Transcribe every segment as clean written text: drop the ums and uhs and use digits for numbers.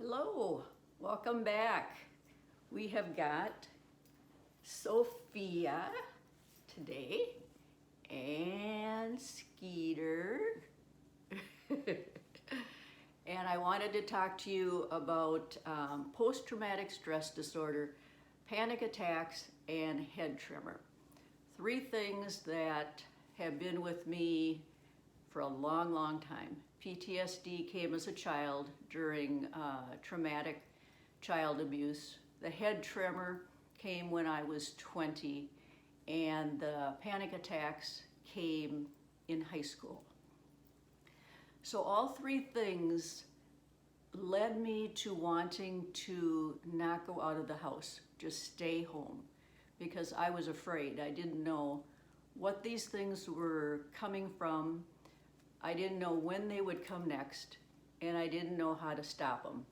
Hello, welcome back. We have got Sophia today and Skeeter. And I wanted to talk to you about post-traumatic stress disorder, panic attacks, and head tremor. Three things that have been with me for a long, long time. PTSD came as a child during traumatic child abuse. The head tremor came when I was 20, and the panic attacks came in high school. So all three things led me to wanting to not go out of the house, just stay home, because I was afraid. I didn't know what these things were coming from. I didn't know when they would come next, and I didn't know how to stop them.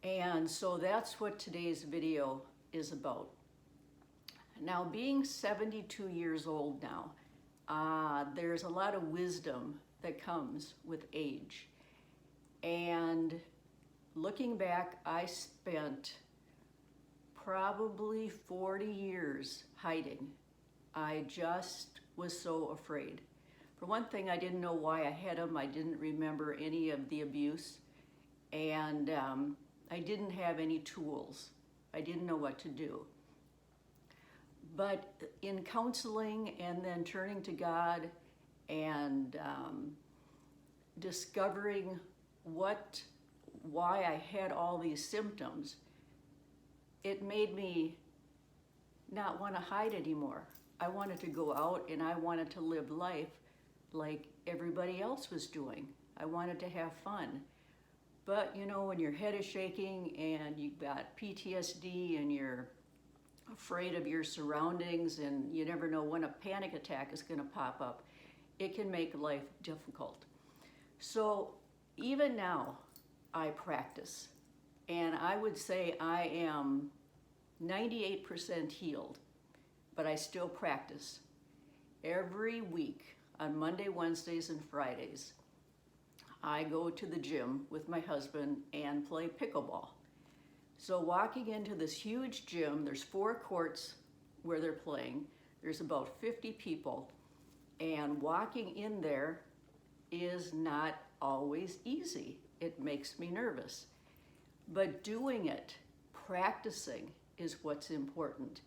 And so that's what today's video is about. Now, being 72 years old now, there's a lot of wisdom that comes with age. And looking back, I spent probably 40 years hiding. I just was so afraid. For one thing, I didn't know why I had them. I didn't remember any of the abuse, and I didn't have any tools. I didn't know what to do. But in counseling and then turning to God and discovering why I had all these symptoms, it made me not want to hide anymore. I wanted to go out and I wanted to live life like everybody else was doing. I wanted to have fun. But you know, when your head is shaking and you've got PTSD and you're afraid of your surroundings and you never know when a panic attack is going to pop up, it can make life difficult. So even now, I practice. And I would say I am 98% healed, but I still practice. Every week, on Monday, Wednesdays, and Fridays, I go to the gym with my husband and play pickleball. So walking into this huge gym, there's 4 courts where they're playing. There's about 50 people, and walking in there is not always easy. It makes me nervous. But doing it, practicing, is what's important,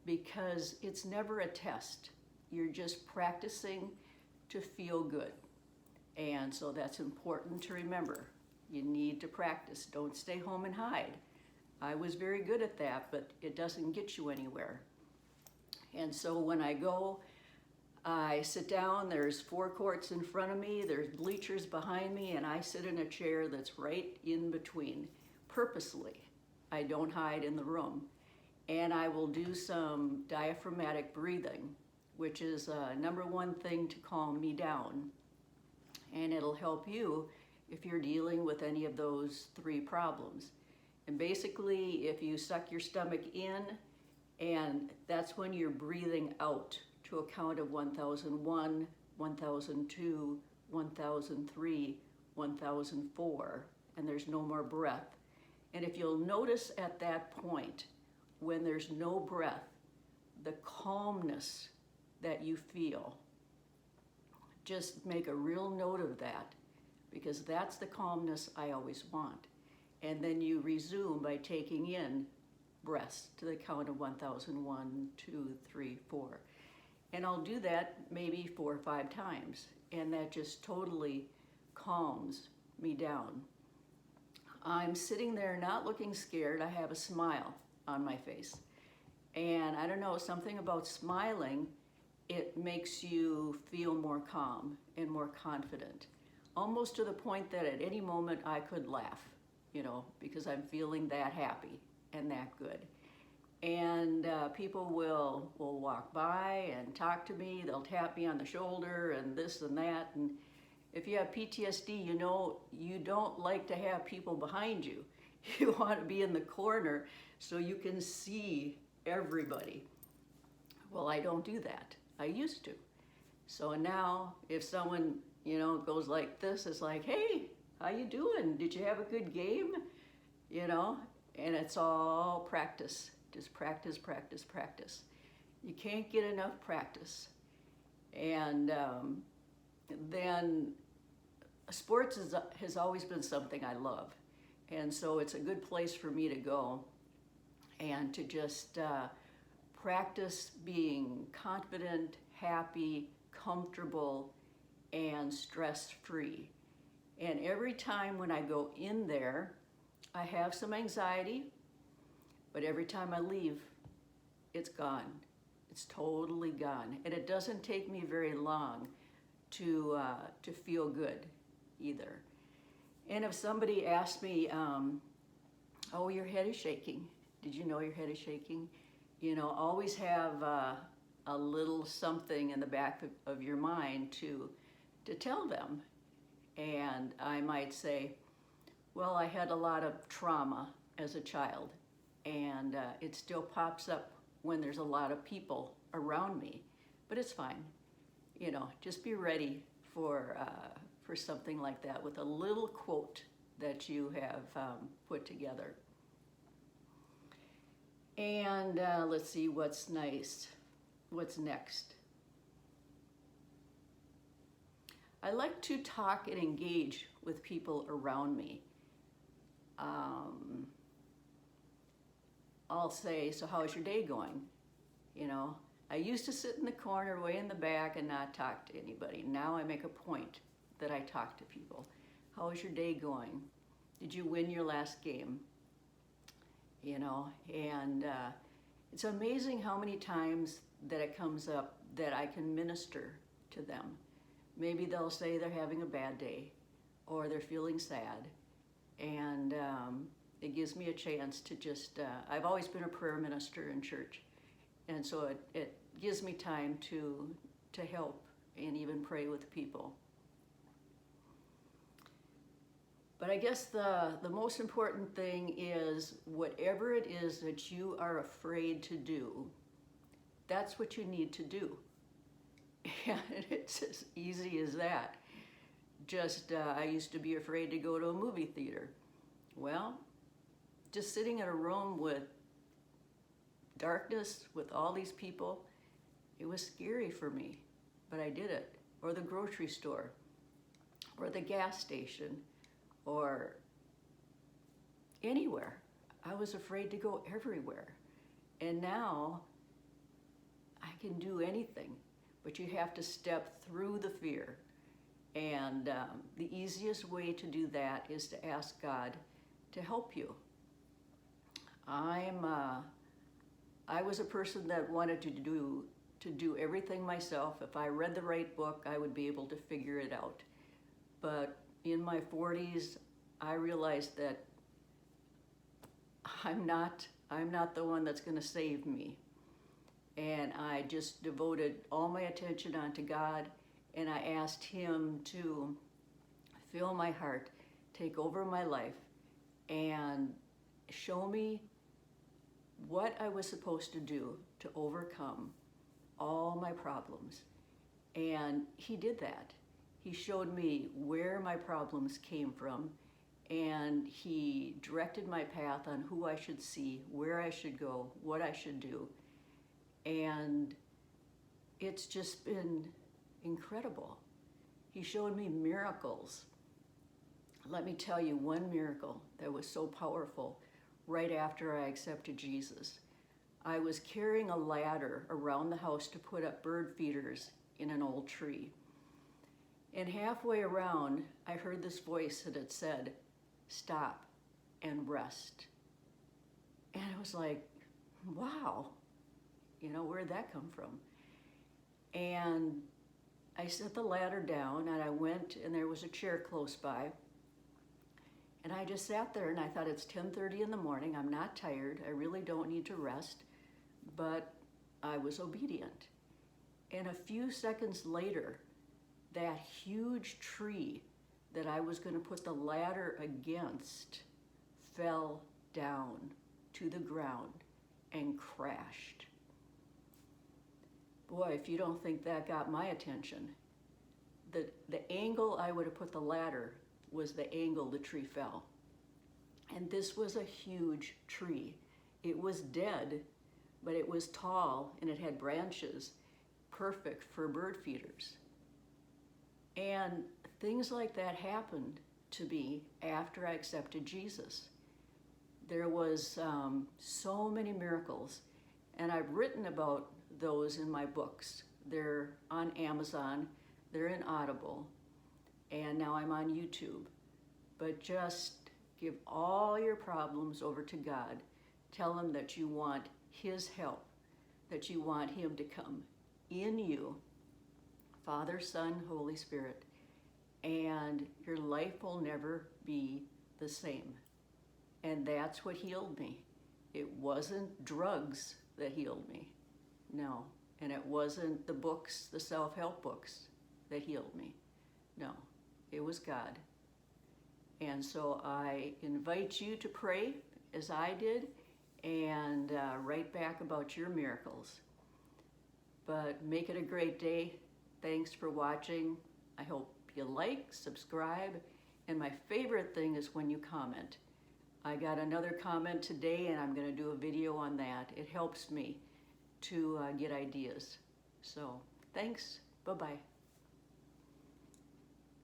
because it's never a test. You're just practicing to feel good. And so that's important to remember. You need to practice. Don't stay home and hide. I was very good at that, but it doesn't get you anywhere. And so when I go, I sit down, there's 4 courts in front of me, there's bleachers behind me, and I sit in a chair that's right in between, purposely. I don't hide in the room. And I will do some diaphragmatic breathing, which is number one thing to calm me down. And it'll help you if you're dealing with any of those 3 problems. And basically, if you suck your stomach in, and that's when you're breathing out to a count of 1001, 1002, 1003, 1004, and there's no more breath. And if you'll notice at that point, when there's no breath, the calmness that you feel, just make a real note of that, because that's the calmness I always want. And then you resume by taking in breaths to the count of 1001, 2, 3, 4. And I'll do that maybe 4 or 5 times, and that just totally calms me down. I'm sitting there not looking scared. I have a smile on my face. And I don't know, something about smiling, it makes you feel more calm and more confident. Almost to the point that at any moment I could laugh, you know, because I'm feeling that happy and that good. And people will walk by and talk to me. They'll tap me on the shoulder and this and that. And if you have PTSD, you know you don't like to have people behind you. You want to be in the corner so you can see everybody. Well, I don't do that. I used to. So now if someone, you know, goes like this, it's like, hey, how you doing? Did you have a good game? You know, and it's all practice. Just practice, practice, practice. You can't get enough practice. And then sports has always been something I love. And so it's a good place for me to go and to just practice being confident, happy, comfortable, and stress-free. And every time when I go in there, I have some anxiety, but every time I leave, it's gone. It's totally gone. And it doesn't take me very long to feel good either. And if somebody asks me, oh, your head is shaking. Did you know your head is shaking? You know, always have a little something in the back of your mind to tell them. And I might say, well, I had a lot of trauma as a child, and it still pops up when there's a lot of people around me, but it's fine. You know, just be ready for something like that with a little quote that you have put together. And let's see what's nice. What's next? I like to talk and engage with people around me. I'll say, so how's your day going? You know, I used to sit in the corner way in the back and not talk to anybody. Now I make a point that I talk to people. How is your day going? Did you win your last game? You know, and it's amazing how many times that it comes up that I can minister to them. Maybe they'll say they're having a bad day or they're feeling sad, and it gives me a chance to just, I've always been a prayer minister in church, and so it gives me time to help and even pray with people. But I guess the most important thing is whatever it is that you are afraid to do, that's what you need to do. And it's as easy as that. Just, I used to be afraid to go to a movie theater. Well, just sitting in a room with darkness, with all these people, it was scary for me, but I did it. Or the grocery store, or the gas station, or anywhere. I was afraid to go everywhere. And now I can do anything, but you have to step through the fear. And the easiest way to do that is to ask God to help you. I was a person that wanted to do everything myself. If I read the right book, I would be able to figure it out. But in my 40s, I realized that I'm not the one that's going to save me. And I just devoted all my attention onto God, and I asked Him to fill my heart, take over my life, and show me what I was supposed to do to overcome all my problems. And He did that. He showed me where my problems came from, and He directed my path on who I should see, where I should go, what I should do. And it's just been incredible. He showed me miracles. Let me tell you one miracle that was so powerful right after I accepted Jesus. I was carrying a ladder around the house to put up bird feeders in an old tree. And halfway around, I heard this voice that had said, "Stop and rest." And I was like, wow, you know, where'd that come from? And I set the ladder down, and I went, and there was a chair close by. And I just sat there, and I thought, it's 10:30 in the morning. I'm not tired. I really don't need to rest. But I was obedient. And a few seconds later, that huge tree that I was going to put the ladder against fell down to the ground and crashed. Boy, if you don't think that got my attention. The angle I would have put the ladder was the angle the tree fell. And this was a huge tree. It was dead, but it was tall and it had branches, perfect for bird feeders. And things like that happened to me after I accepted Jesus. There was so many miracles, and I've written about those in my books. They're on Amazon, they're in Audible, and now I'm on YouTube. But just give all your problems over to God. Tell him that you want his help, that you want him to come in you, Father, Son, Holy Spirit, and your life will never be the same. And that's what healed me. It wasn't drugs that healed me, no. And it wasn't the books, the self-help books that healed me, no. It was God. And so I invite you to pray as I did, and write back about your miracles. But make it a great day. Thanks for watching. I hope you like, subscribe, and my favorite thing is when you comment. I got another comment today, and I'm going to do a video on that. It helps me to get ideas. So thanks. Bye-bye.